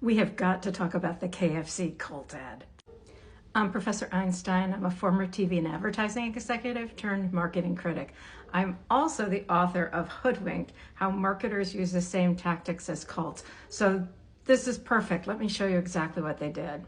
We have got to talk about the KFC cult ad. I'm Professor Einstein. I'm a former TV and advertising executive turned marketing critic. I'm also the author of Hoodwinked, How Marketers Use the Same Tactics as Cults. So this is perfect. Let me show you exactly what they did.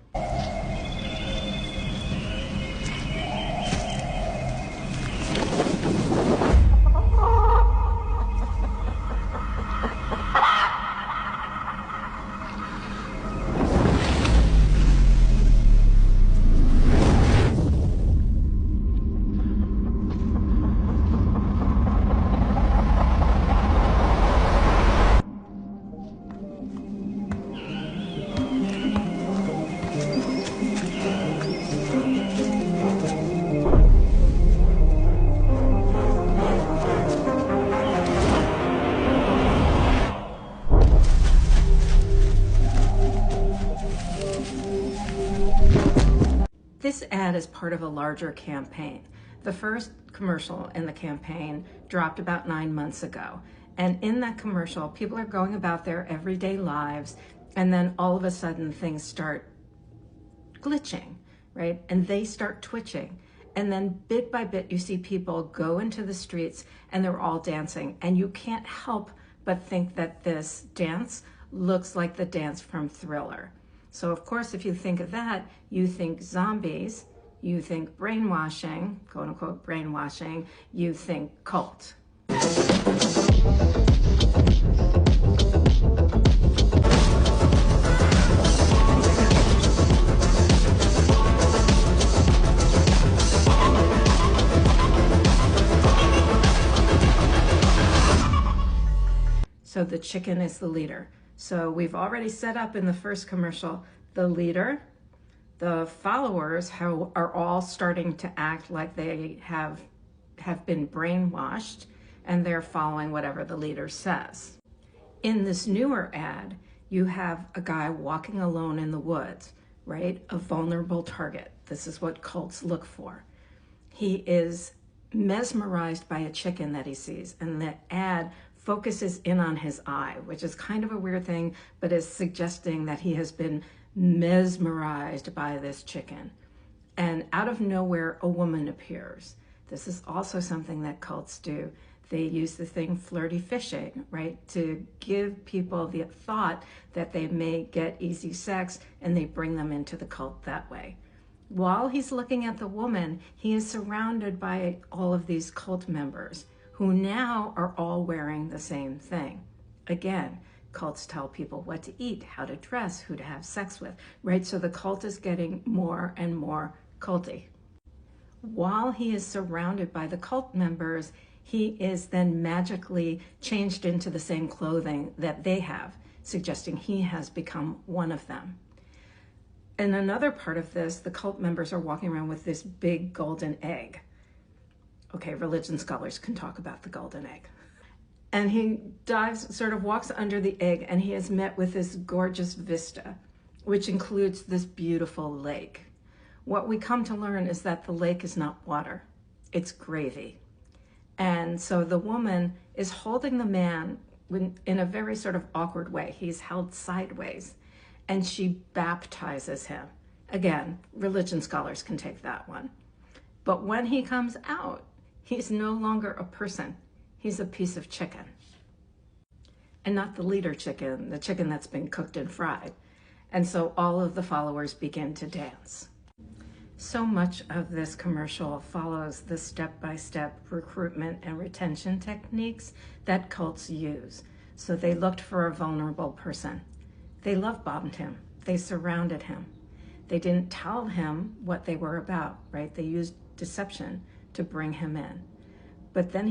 This ad is part of a larger campaign. The first commercial in the campaign dropped about 9 months ago. And in that commercial, people are going about their everyday lives, and then all of a sudden things start glitching, right? And they start twitching. And then bit by bit, you see people go into the streets and they're all dancing. And you can't help but think that this dance looks like the dance from Thriller. So of course, if you think of that, you think zombies, you think brainwashing, quote unquote brainwashing, you think cult. So the chicken is the leader. So we've already set up in the first commercial, the leader, the followers who are all starting to act like they have been brainwashed and they're following whatever the leader says. In this newer ad, you have a guy walking alone in the woods, right? A vulnerable target. This is what cults look for. He is mesmerized by a chicken that he sees, and the ad focuses in on his eye, which is kind of a weird thing, but is suggesting that he has been mesmerized by this chicken. And out of nowhere, a woman appears. This is also something that cults do. They use the thing flirty fishing, right? To give people the thought that they may get easy sex, and they bring them into the cult that way. While he's looking at the woman, he is surrounded by all of these cult members who now are all wearing the same thing. Again, cults tell people what to eat, how to dress, who to have sex with, right? So the cult is getting more and more culty. While he is surrounded by the cult members, he is then magically changed into the same clothing that they have, suggesting he has become one of them. In another part of this, the cult members are walking around with this big golden egg. Okay, religion scholars can talk about the golden egg. And he walks under the egg, and he is met with this gorgeous vista, which includes this beautiful lake. What we come to learn is that the lake is not water, it's gravy. And so the woman is holding the man in a very sort of awkward way. He's held sideways, and she baptizes him. Again, religion scholars can take that one. But when he comes out, he's no longer a person. He's a piece of chicken. And not the leader chicken, the chicken that's been cooked and fried. And so all of the followers begin to dance. So much of this commercial follows the step-by-step recruitment and retention techniques that cults use. So they looked for a vulnerable person. They love-bombed him. They surrounded him. They didn't tell him what they were about, right? They used deception to bring him in. But then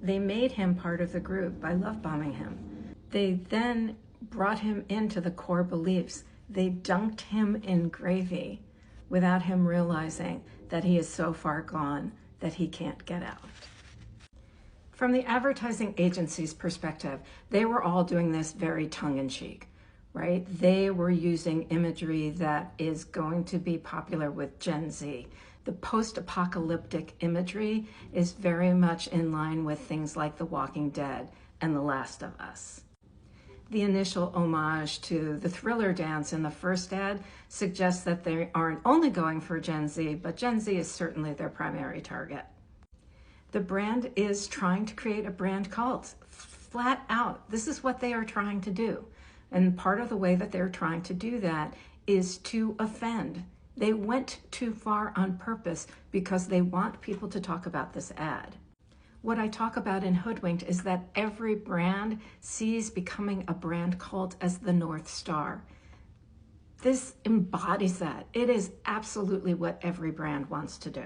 they made him part of the group by love-bombing him. They then brought him into the core beliefs. They dunked him in gravy without him realizing that he is so far gone that he can't get out. From the advertising agency's perspective, they were all doing this very tongue-in-cheek, right? They were using imagery that is going to be popular with Gen Z. The post-apocalyptic imagery is very much in line with things like The Walking Dead and The Last of Us. the initial homage to the Thriller dance in the first ad suggests that they aren't only going for Gen Z, but Gen Z is certainly their primary target. The brand is trying to create a brand cult, flat out. This is what they are trying to do. And part of the way that they're trying to do that is to offend. They went too far on purpose because they want people to talk about this ad. What I talk about in Hoodwinked is that every brand sees becoming a brand cult as the North Star. This embodies that. It is absolutely what every brand wants to do.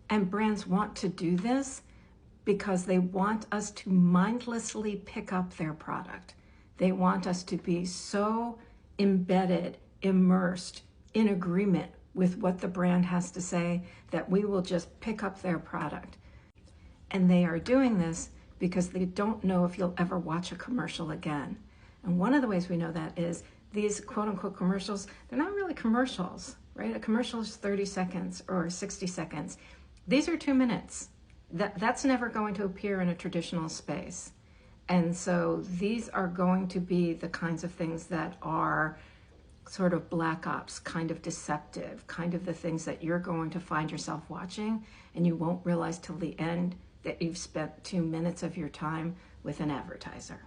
And brands want to do this because they want us to mindlessly pick up their product. They want us to be so embedded, immersed, in agreement with what the brand has to say that we will just pick up their product. And they are doing this because they don't know if you'll ever watch a commercial again. And one of the ways we know that is these quote unquote commercials, they're not really commercials, right? A commercial is 30 seconds or 60 seconds. These are 2 minutes. That's never going to appear in a traditional space. And so these are going to be the kinds of things that are sort of black ops, kind of deceptive, kind of the things that you're going to find yourself watching and you won't realize till the end that you've spent 2 minutes of your time with an advertiser.